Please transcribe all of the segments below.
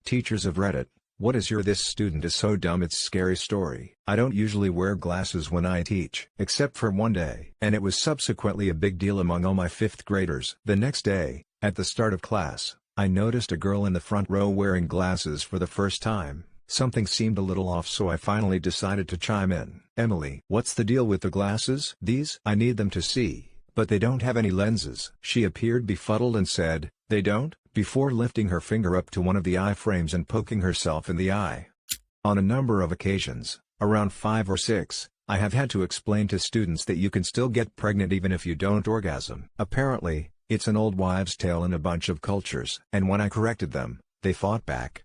Teachers of Reddit, what is your "this student is so dumb it's scary" story? I don't usually wear glasses when I teach, except for one day, and it was subsequently a big deal among all my 5th graders. The next day, at the start of class, I noticed a girl in the front row wearing glasses for the first time. Something seemed a little off, so I finally decided to chime in. "Emily, what's the deal with the glasses?" "These? I need them to see, but they don't have any lenses." She appeared befuddled and said, "They don't?" before lifting her finger up to one of the eye frames and poking herself in the eye. On a number of occasions, around 5 or 6, I have had to explain to students that you can still get pregnant even if you don't orgasm. Apparently, it's an old wives' tale in a bunch of cultures. And when I corrected them, they fought back.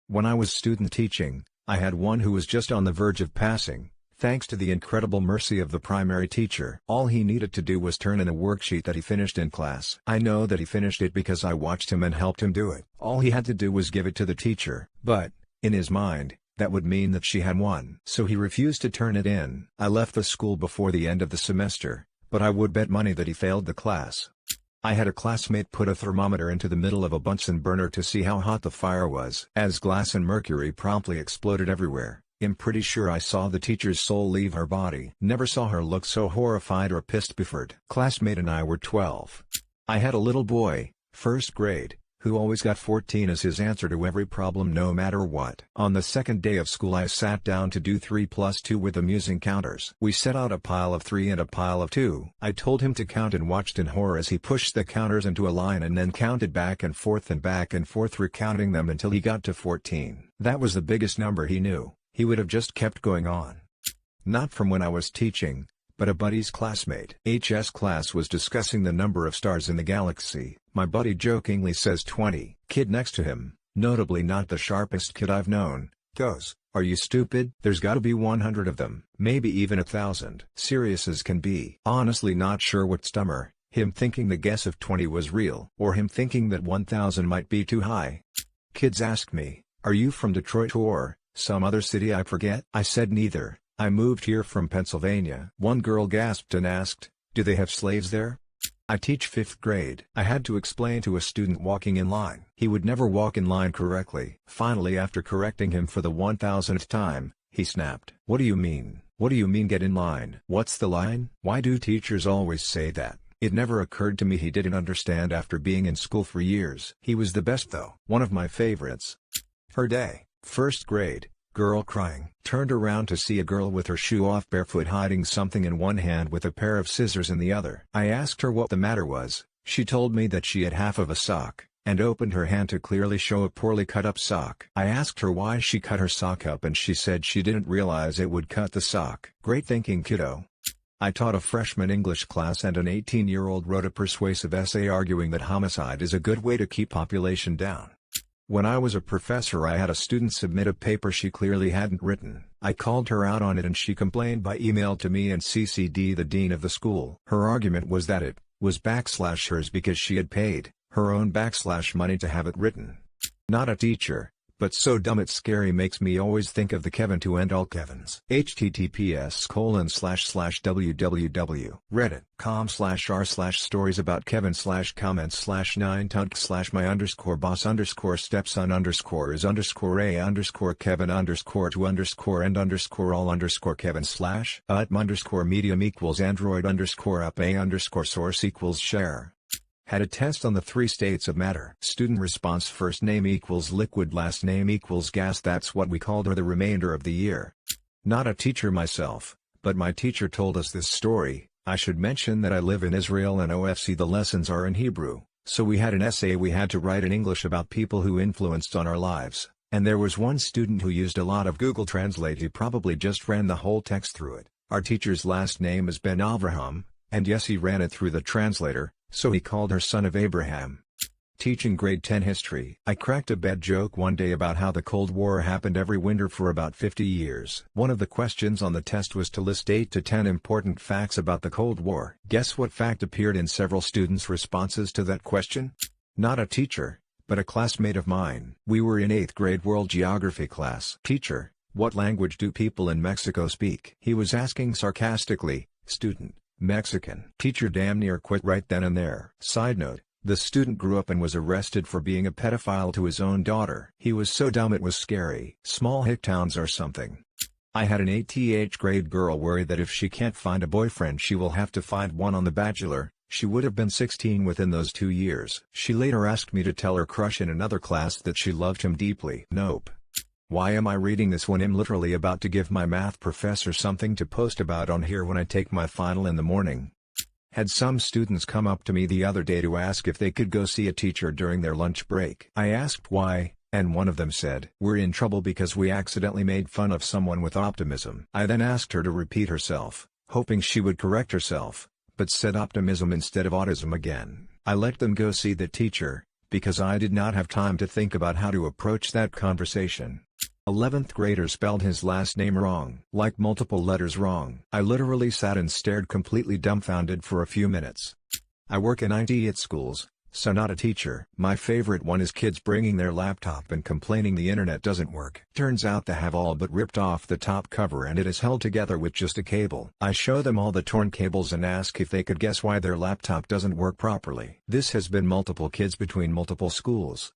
When I was student teaching, I had one who was just on the verge of passing, thanks to the incredible mercy of the primary teacher. All he needed to do was turn in a worksheet that he finished in class. I know that he finished it because I watched him and helped him do it. All he had to do was give it to the teacher, but, in his mind, that would mean that she had won. So he refused to turn it in. I left the school before the end of the semester, but I would bet money that he failed the class. I had a classmate put a thermometer into the middle of a Bunsen burner to see how hot the fire was. As glass and mercury promptly exploded everywhere, I'm pretty sure I saw the teacher's soul leave her body. Never saw her look so horrified or pissed before. Classmate and I were 12. I had a little boy, 1st grade, who always got 14 as his answer to every problem no matter what. On the second day of school I sat down to do 3 plus 2 with amusing counters. We set out a pile of 3 and a pile of 2. I told him to count and watched in horror as he pushed the counters into a line and then counted back and forth, recounting them until he got to 14. That was the biggest number he knew. He would have just kept going on. Not from when I was teaching, but a buddy's classmate. HS class was discussing the number of stars in the galaxy. My buddy jokingly says 20. Kid next to him, notably not the sharpest kid I've known, goes, "Are you stupid? There's gotta be 100 of them, maybe even 1,000. Serious as can be." Honestly not sure what's dumber, him thinking the guess of 20 was real, or him thinking that 1,000 might be too high. Kids asked me, "Are you from Detroit or some other city I forget?" I said neither. I moved here from Pennsylvania. One girl gasped and asked, "Do they have slaves there?" I teach 5th grade. I had to explain to a student walking in line. He would never walk in line correctly. Finally, after correcting him for the 1,000th time, he snapped. "What do you mean? What do you mean get in line? What's the line? Why do teachers always say that?" It never occurred to me he didn't understand after being in school for years. He was the best though. One of my favorites. Her day, 1st grade. Girl crying. Turned around to see a girl with her shoe off barefoot hiding something in one hand with a pair of scissors in the other. I asked her what the matter was. She told me that she had half of a sock, and opened her hand to clearly show a poorly cut up sock. I asked her why she cut her sock up and she said she didn't realize it would cut the sock. Great thinking, kiddo. I taught a freshman English class and an 18-year-old wrote a persuasive essay arguing that homicide is a good way to keep population down. When I was a professor I had a student submit a paper she clearly hadn't written. I called her out on it and she complained by email to me and CC'd the dean of the school. Her argument was that it was / hers because she had paid her own / money to have it written. Not a teacher, but so dumb it's scary, makes me always think of the Kevin to end all Kevins. https://www.reddit.com/r/stories about Kevin /r//stories about Kevin/Kevin_St/@_medium=Android_up_source=share. Had a test on the 3 states of matter. Student response: first name equals liquid, last name equals gas. That's what we called her the remainder of the year. Not a teacher myself, but my teacher told us this story. I should mention that I live in Israel and OFC the lessons are in Hebrew, so we had an essay we had to write in English about people who influenced on our lives, and there was one student who used a lot of Google Translate. He probably just ran the whole text through it. Our teacher's last name is Ben Avraham, and yes, he ran it through the translator, so he called her son of Abraham. Teaching grade 10 history. I cracked a bad joke one day about how the Cold War happened every winter for about 50 years. One of the questions on the test was to list 8 to 10 important facts about the Cold War. Guess what fact appeared in several students' responses to that question? Not a teacher, but a classmate of mine. We were in 8th grade world geography class. Teacher, what language do people in Mexico speak? He was asking sarcastically. Student, Mexican. Teacher damn near quit right then and there. Side note, The student grew up and was arrested for being a pedophile to his own daughter. He was so dumb it was scary. Small hick towns are something. I had an 8th grade girl worry that if she can't find a boyfriend she will have to find one on The Bachelor. She would have been 16 within those 2 years. She later asked me to tell her crush in another class that she loved him deeply. Nope. Why am I reading this when I'm literally about to give my math professor something to post about on here when I take my final in the morning? Had some students come up to me the other day to ask if they could go see a teacher during their lunch break. I asked why, and one of them said, "We're in trouble because we accidentally made fun of someone with optimism." I then asked her to repeat herself, hoping she would correct herself, but said optimism instead of autism again. I let them go see the teacher, because I did not have time to think about how to approach that conversation. 11th grader spelled his last name wrong, like multiple letters wrong. I literally sat and stared completely dumbfounded for a few minutes. I work in IT at schools, so not a teacher. My favorite one is kids bringing their laptop and complaining the internet doesn't work. Turns out they have all but ripped off the top cover and it is held together with just a cable. I show them all the torn cables and ask if they could guess why their laptop doesn't work properly. This has been multiple kids between multiple schools.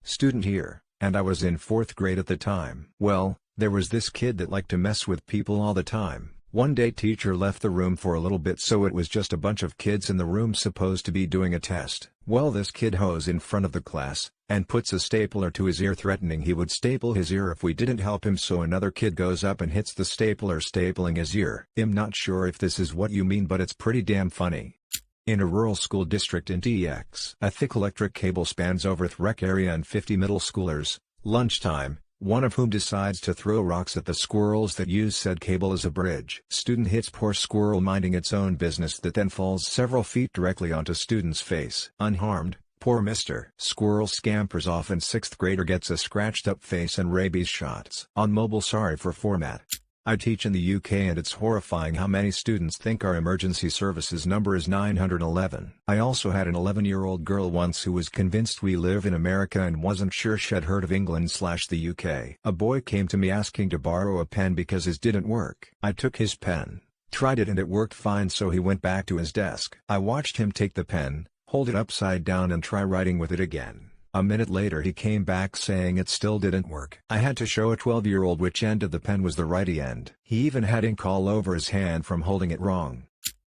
Student here, and I was in 4th grade at the time. Well, there was this kid that liked to mess with people all the time. One day teacher left the room for a little bit so it was just a bunch of kids in the room supposed to be doing a test. Well, this kid hoes in front of the class, and puts a stapler to his ear threatening he would staple his ear if we didn't help him, so another kid goes up and hits the stapler stapling his ear. I'm not sure if this is what you mean but it's pretty damn funny. In a rural school district in TX, a thick electric cable spans over the rec area and 50 middle schoolers. Lunchtime, one of whom decides to throw rocks at the squirrels that use said cable as a bridge. Student hits poor squirrel minding its own business that then falls several feet directly onto student's face. Unharmed, poor Mr. Squirrel scampers off and 6th grader gets a scratched up face and rabies shots. On mobile, sorry for format. I teach in the UK and it's horrifying how many students think our emergency services number is 911. I also had an 11-year-old girl once who was convinced we live in America and wasn't sure she'd heard of England/the UK. A boy came to me asking to borrow a pen because his didn't work. I took his pen, tried it and it worked fine, so he went back to his desk. I watched him take the pen, hold it upside down and try writing with it again. A minute later he came back saying it still didn't work. I had to show a 12-year-old which end of the pen was the righty end. He even had ink all over his hand from holding it wrong.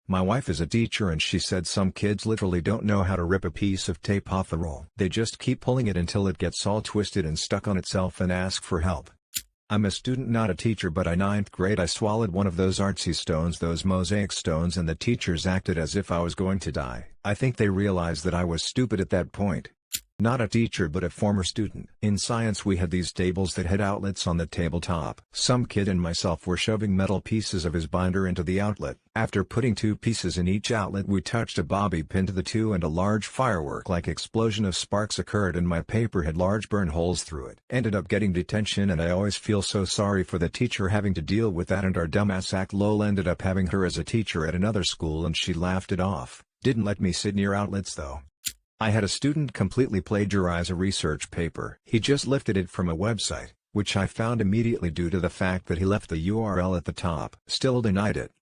My wife is a teacher and she said some kids literally don't know how to rip a piece of tape off the roll. They just keep pulling it until it gets all twisted and stuck on itself and ask for help. I'm a student, not a teacher, but in 9th grade I swallowed one of those artsy stones, those mosaic stones, and the teachers acted as if I was going to die. I think they realized that I was stupid at that point. Not a teacher but a former student. In science we had these tables that had outlets on the tabletop. Some kid and myself were shoving metal pieces of his binder into the outlet. After putting 2 pieces in each outlet we touched a bobby pin to the 2 and a large firework-like explosion of sparks occurred and my paper had large burn holes through it. Ended up getting detention and I always feel so sorry for the teacher having to deal with that, and our dumbass act lol ended up having her as a teacher at another school and she laughed it off. Didn't let me sit near outlets though. I had a student completely plagiarize a research paper. He just lifted it from a website, which I found immediately due to the fact that he left the URL at the top. Still denied it.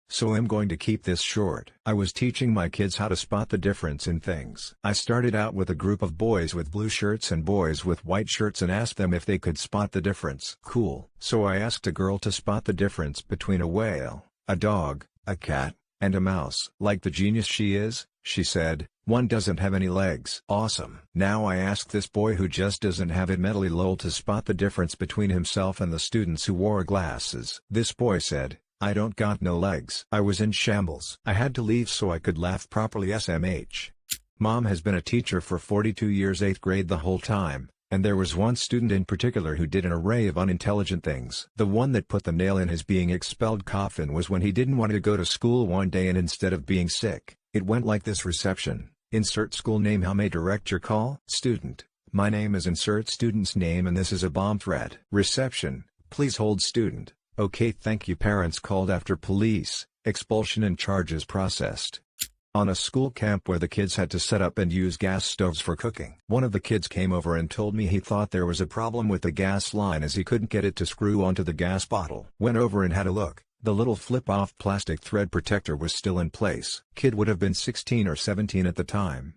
So I'm going to keep this short. I was teaching my kids how to spot the difference in things. I started out with a group of boys with blue shirts and boys with white shirts and asked them if they could spot the difference. Cool. So I asked a girl to spot the difference between a whale, a dog, a cat, and a mouse. Like the genius she is, she said, "One doesn't have any legs." Awesome. Now I asked this boy who just doesn't have it mentally lol to spot the difference between himself and the students who wore glasses. This boy said, "I don't got no legs." I was in shambles. I had to leave so I could laugh properly. SMH. Mom has been a teacher for 42 years, 8th grade the whole time, and there was one student in particular who did an array of unintelligent things. The one that put the nail in his being expelled coffin was when he didn't want to go to school one day and instead of being sick, it went like this: reception. Insert school name. How may I direct your call? Student. My name is insert student's name and this is a bomb threat. Reception. Please hold student. Okay, thank you. Parents called after police, expulsion and charges processed. On a school camp where the kids had to set up and use gas stoves for cooking. One of the kids came over and told me he thought there was a problem with the gas line as he couldn't get it to screw onto the gas bottle. Went over and had a look. The little flip-off plastic thread protector was still in place. Kid would have been 16 or 17 at the time.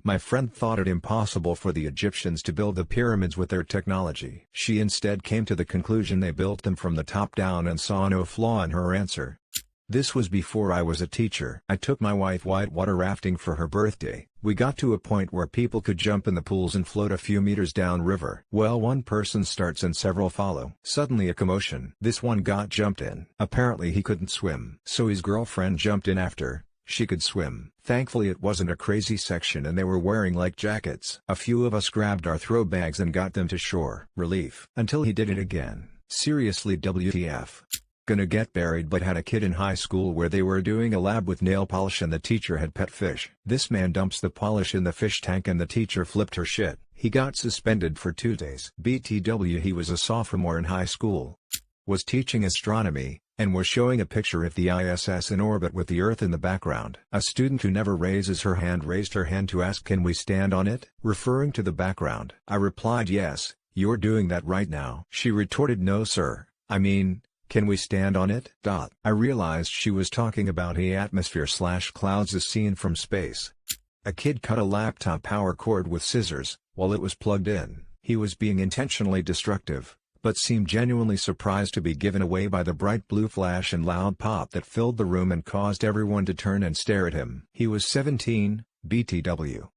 My friend thought it impossible for the Egyptians to build the pyramids with their technology. She instead came to the conclusion they built them from the top down and saw no flaw in her answer. This was before I was a teacher. I took my wife whitewater rafting for her birthday. We got to a point where people could jump in the pools and float a few meters down river. Well, one person starts and several follow. Suddenly a commotion. This one got jumped in. Apparently he couldn't swim. So his girlfriend jumped in after. She could swim. Thankfully it wasn't a crazy section and they were wearing light jackets. A few of us grabbed our throw bags and got them to shore. Relief. Until he did it again. Seriously, WTF. Gonna get buried, but had a kid in high school where they were doing a lab with nail polish and the teacher had pet fish. This man dumps the polish in the fish tank and the teacher flipped her shit. He got suspended for 2 days. BTW, he was a sophomore in high school. Was teaching astronomy, and was showing a picture of the ISS in orbit with the Earth in the background. A student who never raises her hand raised her hand to ask, "Can we stand on it?" referring to the background. I replied, "Yes, you're doing that right now." She retorted, "No sir, I mean, can we stand on it?" I realized she was talking about a atmosphere/clouds as seen from space. A kid cut a laptop power cord with scissors, while it was plugged in. He was being intentionally destructive, but seemed genuinely surprised to be given away by the bright blue flash and loud pop that filled the room and caused everyone to turn and stare at him. He was 17, BTW.